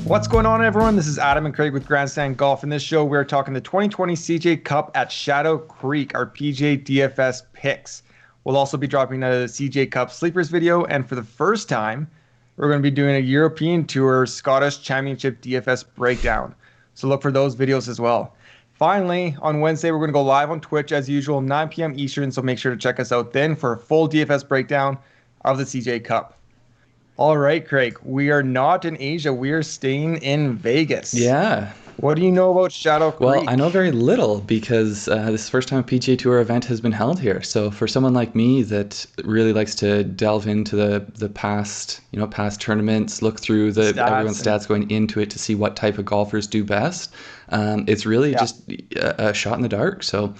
What's going on, everyone? This is Adam and Craig with Grandstand Golf. In this show, we're talking the 2020 CJ Cup at Shadow Creek, our PGA DFS picks. We'll also be dropping a CJ Cup Sleepers video, and for the first time, we're going to be doing a European Tour Scottish Championship DFS breakdown. So look for those videos as well. Finally, on Wednesday, we're going to go live on Twitch as usual, 9 p.m. Eastern, so make sure to check us out then for a full DFS breakdown of the CJ Cup. All right, Craig, we are not in Asia. We are staying in Vegas. Yeah. What do you know about Shadow Creek? Well, I know very little because this is the first time a PGA Tour event has been held here. So for someone like me that really likes to delve into the past, past tournaments, look through everyone's stats going into it to see what type of golfers do best, it's really just a shot in the dark. So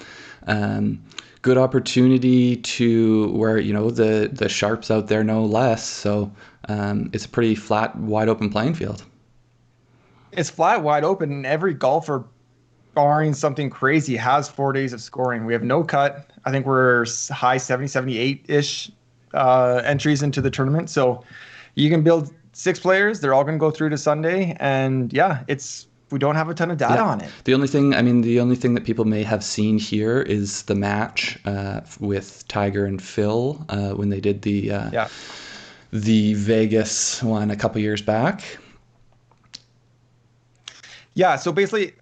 good opportunity to where, the sharps out there know less. So it's a pretty flat, wide open playing field. It's flat, wide open, and every golfer, barring something crazy, has 4 days of scoring. We have no cut. I think we're high 70, 78-ish entries into the tournament. So you can build 6 players. They're all going to go through to Sunday. And we don't have a ton of data on it. The only thing that people may have seen here is the match with Tiger and Phil when they did the Vegas one a couple years back. Yeah, so basically,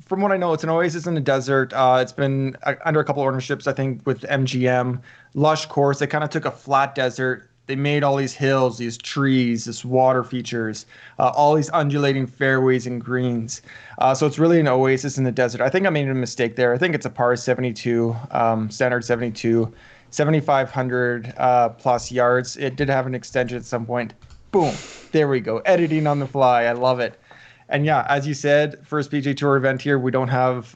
from what I know, it's an oasis in the desert. It's been under a couple ownerships, I think, with MGM. Lush course. They kind of took a flat desert. They made all these hills, these trees, this water features, all these undulating fairways and greens. So it's really an oasis in the desert. I think I made a mistake there. I think it's a par 72, standard 72, 7,500 plus yards. It did have an extension at some point. Boom. There we go. Editing on the fly. I love it. And yeah, as you said, first PGA Tour event here, we don't have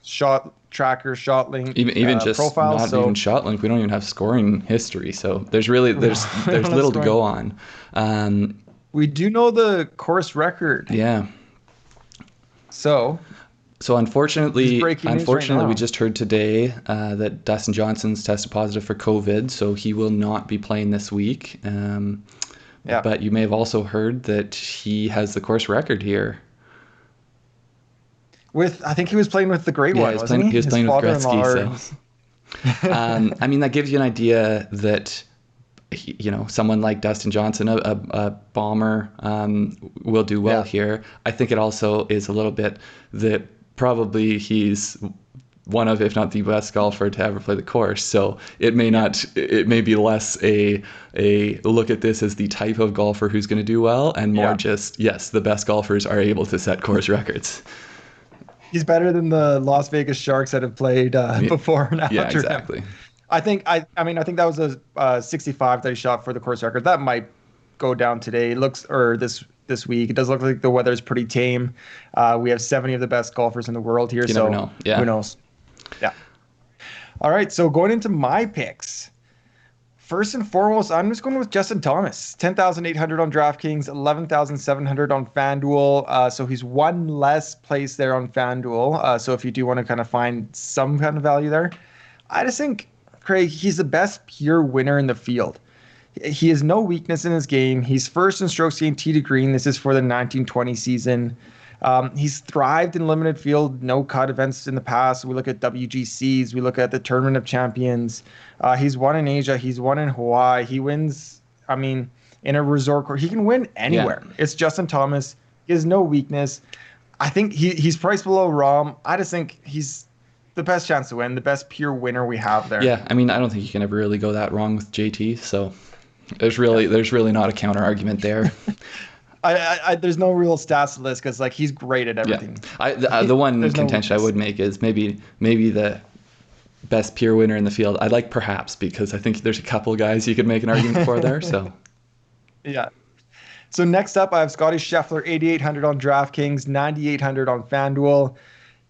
shot tracker, shot link, even just profile. Not even shot link. We don't even have scoring history. So there's little to go on. We do know the course record. Yeah. So unfortunately, we just heard today that Dustin Johnson's tested positive for COVID, so he will not be playing this week. Yeah. But you may have also heard that he has the course record here. I think he was playing with the Great One, wasn't he? He was playing with Gretzky. So. That gives you an idea that, someone like Dustin Johnson, a bomber, will do well here. I think it also is a little bit that probably he's one of, if not the best golfer to ever play the course. So it may be less a look at this as the type of golfer who's going to do well and more just, yes, the best golfers are able to set course records. He's better than the Las Vegas Sharks that have played before and after. Yeah, exactly. I think that was a 65 that he shot for the course record. That might go down today. This week. It does look like the weather's pretty tame. We have 70 of the best golfers in the world here. Never know. Yeah. Who knows? Yeah. All right. So going into my picks, first and foremost, I'm just going with Justin Thomas. 10,800 on DraftKings, 11,700 on FanDuel. So he's one less place there on FanDuel. So if you do want to kind of find some kind of value there, I just think, Craig, he's the best pure winner in the field. He has no weakness in his game. He's first in strokes gained tee to green. This is for the 1920 season. He's thrived in limited field, no cut events in the past. We look at WGCs. We look at the Tournament of Champions. He's won in Asia. He's won in Hawaii. He wins, in a resort course. He can win anywhere. Yeah. It's Justin Thomas. He has no weakness. I think he's priced below Rahm. I just think he's the best chance to win, the best pure winner we have there. Yeah, I don't think you can ever really go that wrong with JT. So there's really not a counter argument there. There's no real stats to this because he's great at everything. Yeah. The one contention I would make is maybe the best pure winner in the field. I like perhaps because I think there's a couple of guys you could make an argument for there. So yeah. So next up, I have Scottie Scheffler, 8,800 on DraftKings, 9,800 on FanDuel.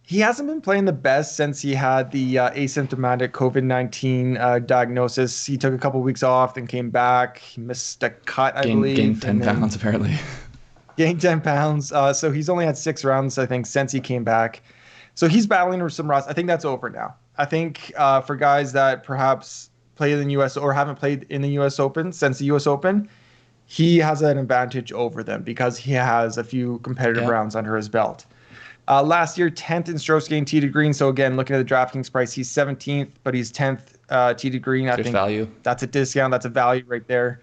He hasn't been playing the best since he had the asymptomatic COVID-19 diagnosis. He took a couple of weeks off, then came back. He missed a cut, I believe. Gained 10 pounds, apparently. Gained 10 pounds. So he's only had 6 rounds, I think, since he came back. So he's battling with some rust. I think that's over now. I think for guys that perhaps play in the U.S. or haven't played in the U.S. Open since the U.S. Open, he has an advantage over them because he has a few competitive rounds under his belt. Last year, 10th in strokes gained tee to green. So again, looking at the DraftKings price, he's 17th, but he's 10th tee to green. I think value. That's a discount. That's a value right there.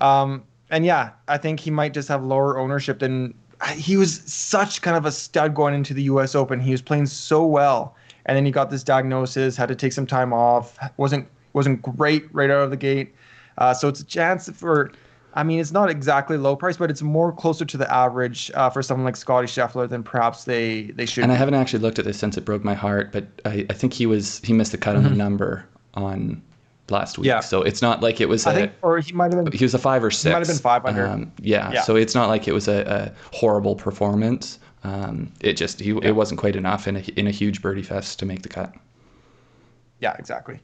And yeah, I think he might just have lower ownership than he was such kind of a stud going into the U.S. Open. He was playing so well, and then he got this diagnosis, had to take some time off, wasn't great right out of the gate. So it's a chance for, I mean, it's not exactly low price, but it's more closer to the average for someone like Scottie Scheffler than perhaps they should. And I haven't actually looked at this since it broke my heart, but I think he missed the cut on the number on last week. Yeah. So it's not like it was or he might have been. He was a 5 or 6. He might have been 5 under. Yeah. So it's not like it was a horrible performance. It wasn't quite enough in a huge birdie fest to make the cut. Yeah, exactly.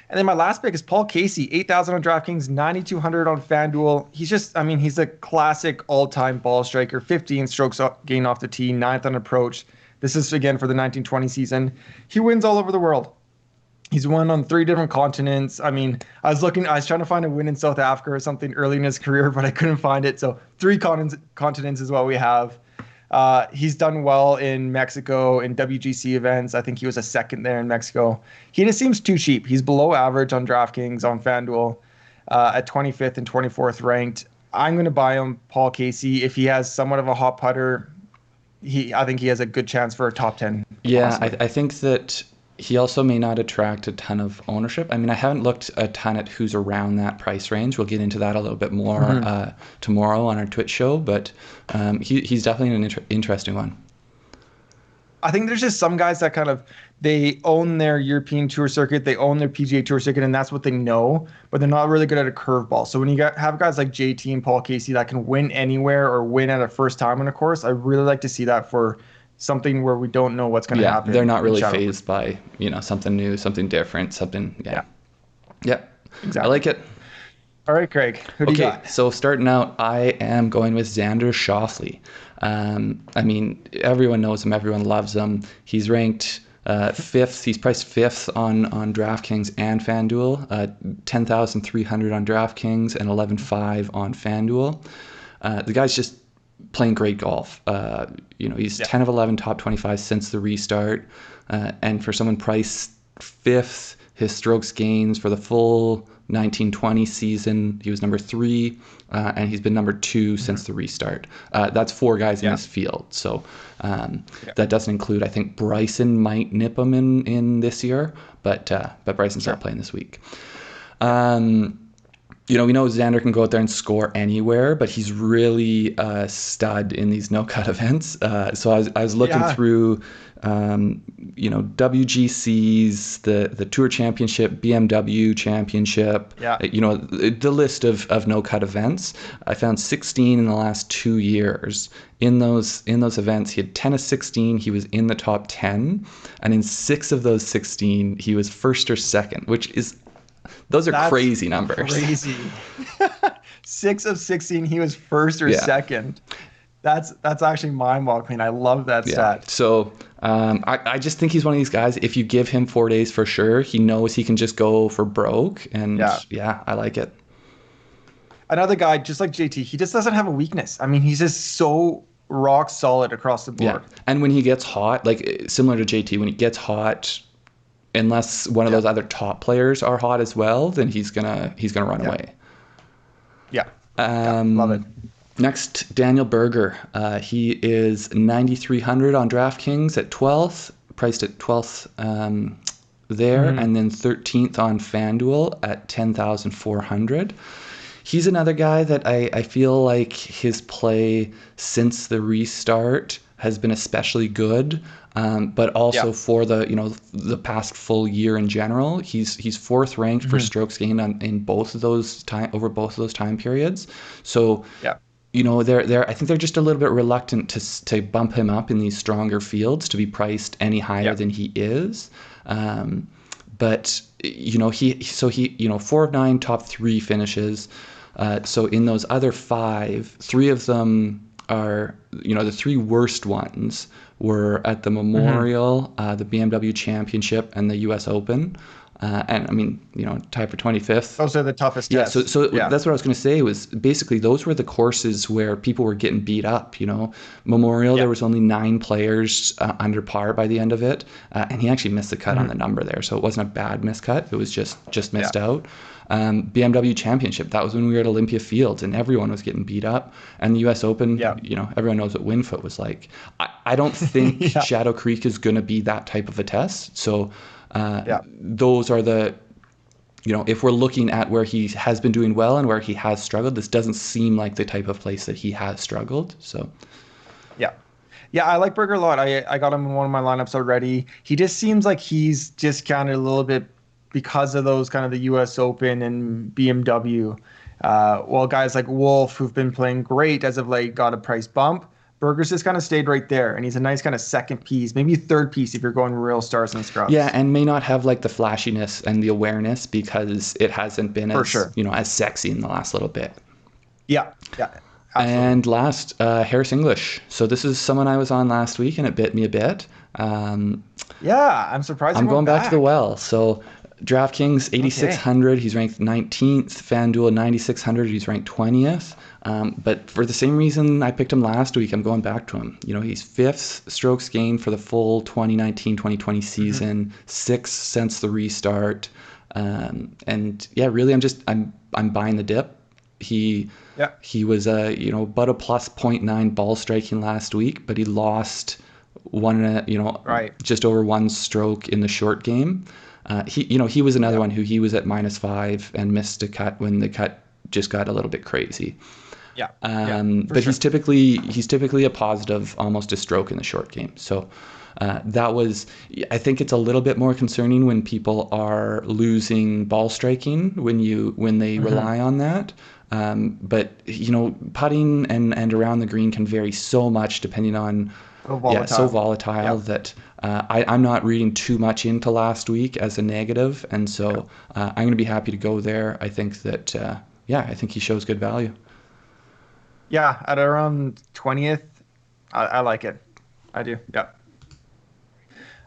And then my last pick is Paul Casey, 8,000 on DraftKings, 9,200 on FanDuel. He's a classic all-time ball striker, 15 strokes gained off the tee, 9th on approach. This is, again, for the 1920 season. He wins all over the world. He's won on 3 different continents. I mean, I was trying to find a win in South Africa or something early in his career, but I couldn't find it. So 3 continents is what we have. He's done well in Mexico in WGC events. I think he was a 2nd there in Mexico. He just seems too cheap. He's below average on DraftKings, on FanDuel, at 25th and 24th ranked. I'm going to buy him, Paul Casey. If he has somewhat of a hot putter, I think he has a good chance for a top 10. Yeah, I think that he also may not attract a ton of ownership. I mean, I haven't looked a ton at who's around that price range. We'll get into that a little bit more tomorrow on our Twitch show, but he's definitely an interesting one. I think there's just some guys that kind of, they own their European Tour circuit, they own their PGA Tour circuit, and that's what they know, but they're not really good at a curveball. So when you have guys like JT and Paul Casey that can win anywhere or win at a first time on a course, I really like to see that for something where we don't know what's going to happen. They're not really fazed by, something new, something different, something. Yeah. Exactly. I like it. All right, Craig. Who do you got? So starting out, I am going with Xander Schauffele. I mean, everyone knows him. Everyone loves him. He's ranked 5th. He's priced 5th on DraftKings and FanDuel. 10,300 on DraftKings and 11,500 on FanDuel. The guy's just playing great golf. He's 10 of 11 top 25 since the restart. And for someone priced 5th, his strokes gains for the full 1920 season, he was number 3, and he's been number 2 since the restart. That's 4 guys in this field. So that doesn't include, I think Bryson might nip him in this year, but Bryson's not playing this week. We know Xander can go out there and score anywhere, but he's really a stud in these no-cut events. So I was looking through, WGCs, the Tour Championship, BMW Championship, the list of no-cut events. I found 16 in the last 2 years. In those events, he had 10 of 16. He was in the top 10, and in 6 of those 16, he was 1st or 2nd, which is. That's crazy numbers. Crazy. 6 of 16, he was 1st or 2nd. That's actually mind-boggling. I love that stat. So I just think he's one of these guys. If you give him 4 days for sure, he knows he can just go for broke. And I like it. Another guy, just like JT, he just doesn't have a weakness. I mean, he's just so rock solid across the board. Yeah. And when he gets hot, like similar to JT, when he gets hot, unless one of those other top players are hot as well, then he's gonna run away. Yeah. Love it. Next, Daniel Berger. He is 9,300 on DraftKings at 12th, priced at 12th there, and then 13th on FanDuel at 10,400. He's another guy that I feel like his play since the restart has been especially good. But also for the past full year in general, he's 4th ranked for strokes gained in both of those over both of those time periods. So I think they're just a little bit reluctant to bump him up in these stronger fields to be priced any higher than he is. But he 4 of 9 top 3 finishes. So in those other 5, 3 of them are the 3 worst ones were at the Memorial, the BMW Championship, and the U.S. Open. and I mean, tied for 25th. Those are the toughest tests. So yeah. That's what I was going to say, was basically those were the courses where people were getting beat up. Memorial, there was only 9 players under par by the end of it, and he actually missed the cut on the number there, so it wasn't a bad miscut. It was just missed out. BMW Championship, that was when we were at Olympia Fields and everyone was getting beat up. And the US Open, everyone knows what Winfoot was like. I don't think Shadow Creek is going to be that type of a test. So those are the, if we're looking at where he has been doing well and where he has struggled, this doesn't seem like the type of place that he has struggled. So yeah, I like Berger a lot. I got him in one of my lineups already. He just seems like he's discounted a little bit because of those kind of the US Open and BMW. While guys like Wolf, who've been playing great as of late, got a price bump. Berger's just kind of stayed right there, and he's a nice kind of second piece, maybe third piece if you're going real stars and scrubs. Yeah, and may not have like the flashiness and the awareness because it hasn't been as sexy in the last little bit. Yeah. Absolutely. And last, Harris English. So this is someone I was on last week, and it bit me a bit. I'm surprised. I'm going back to the well. So DraftKings 8,600, he's ranked 19th. FanDuel 9,600, he's ranked 20th. But for the same reason I picked him last week, I'm going back to him. He's 5th strokes gained for the full 2019-2020 season, 6th since the restart. And yeah, really, I'm buying the dip. He was about a plus 0.9 ball striking last week, but he lost just over 1 stroke in the short game. He was another one who he was at -5 and missed a cut when the cut just got a little bit crazy. But he's typically a positive, almost a stroke in the short game. So I think it's a little bit more concerning when people are losing ball striking when they rely on that. But putting and around the green can vary so much depending on so volatile that I'm not reading too much into last week as a negative, and so I'm going to be happy to go there. I think that I think he shows good value. Yeah, at around 20th, I like it. I do. Yeah.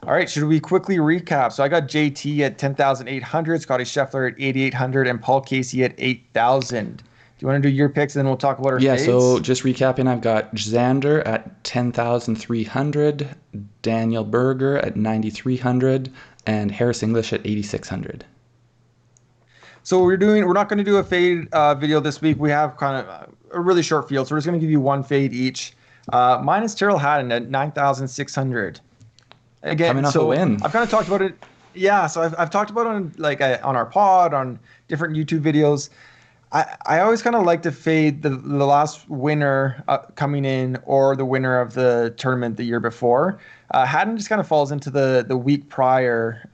All right, should we quickly recap? So I got JT at 10,800, Scottie Scheffler at 8,800, and Paul Casey at 8,000. Do you want to do your picks, and then we'll talk about our fades? So just recapping, I've got Xander at 10,300, Daniel Berger at 9,300, and Harris English at 8,600. So we're not going to do a fade video this week. We have kind of a really short field, so we're just going to give you one fade each. Mine is Tyrrell Hatton at 9,600. Again, coming off a win. I've kind of talked about it. Yeah, so I've talked about it on our pod, on different YouTube videos. I always kind of like to fade the last winner coming in or the winner of the tournament the year before. Hatton just kind of falls into the week prior.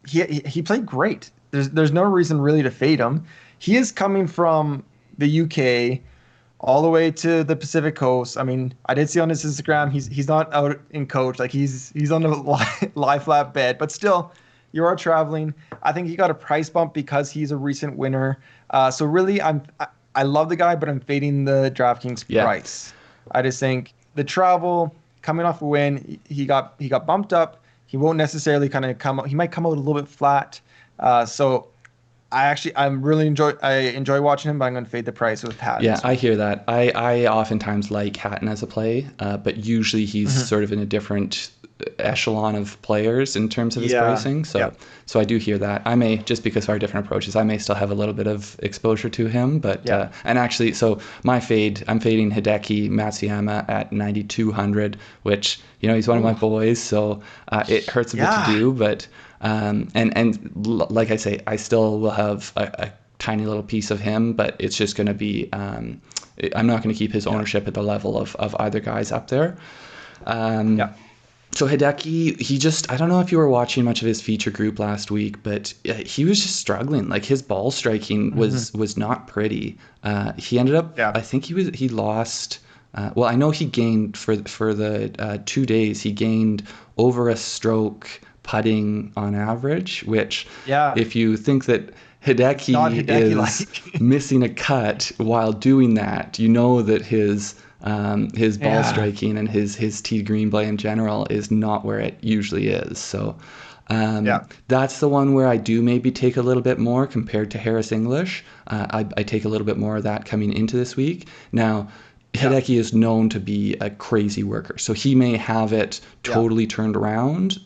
He played great. There's no reason really to fade him. He is coming from the UK all the way to the Pacific Coast. I mean, I did see on his Instagram he's not out in coach, like he's on a lie flat bed, but still, you are traveling. I think he got a price bump because he's a recent winner. So really, I love the guy, but I'm fading the DraftKings price. I just think the travel, coming off a win, he got bumped up. He won't necessarily kind of come out. He might come out a little bit flat. So I enjoy watching him, but I'm going to fade the price with Hatton. Yeah, I hear that. I oftentimes like Hatton as a play, but usually he's sort of in a different echelon of players in terms of his pricing. So I do hear that. I may, just because of our different approaches, I may still have a little bit of exposure to him. But and actually, so my fade, I'm fading Hideki Matsuyama at 9,200, which he's one of my boys, so it hurts a bit to do, but. And like I say, I still will have a tiny little piece of him, but it's just going to be, I'm not going to keep his ownership at the level of either guys up there. So Hideki, I don't know if you were watching much of his feature group last week, but he was just struggling. Like his ball striking was not pretty. He ended up, I think he lost, well, I know he gained for the 2 days, he gained over a stroke putting on average, which if you think that Hideki is missing a cut while doing that, that his ball striking and his tee green play in general is not where it usually is. So That's the one where I do maybe take a little bit more compared to Harris English. I take a little bit more of that coming into this week. Now, Hideki is known to be a crazy worker, so he may have it totally turned around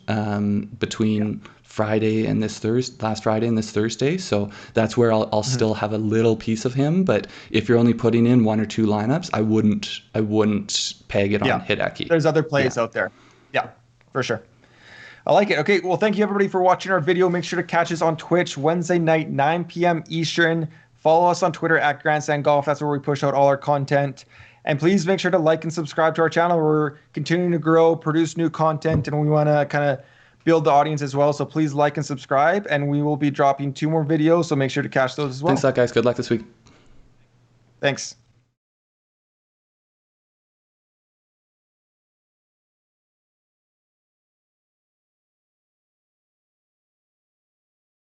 between Friday and last Friday and this Thursday. So that's where I'll still have a little piece of him. But if you're only putting in 1 or 2 lineups, I wouldn't peg it on Hideki. There's other plays out there. Yeah, for sure. I like it. Okay, well, thank you everybody for watching our video. Make sure to catch us on Twitch Wednesday night, 9 p.m. Eastern. Follow us on Twitter at Grandstand Golf. That's where we push out all our content. And please make sure to like and subscribe to our channel. We're continuing to grow, produce new content, and we want to kind of build the audience as well. So please like and subscribe, and we will be dropping 2 more videos. So make sure to catch those as well. Thanks a lot, guys. Good luck this week. Thanks.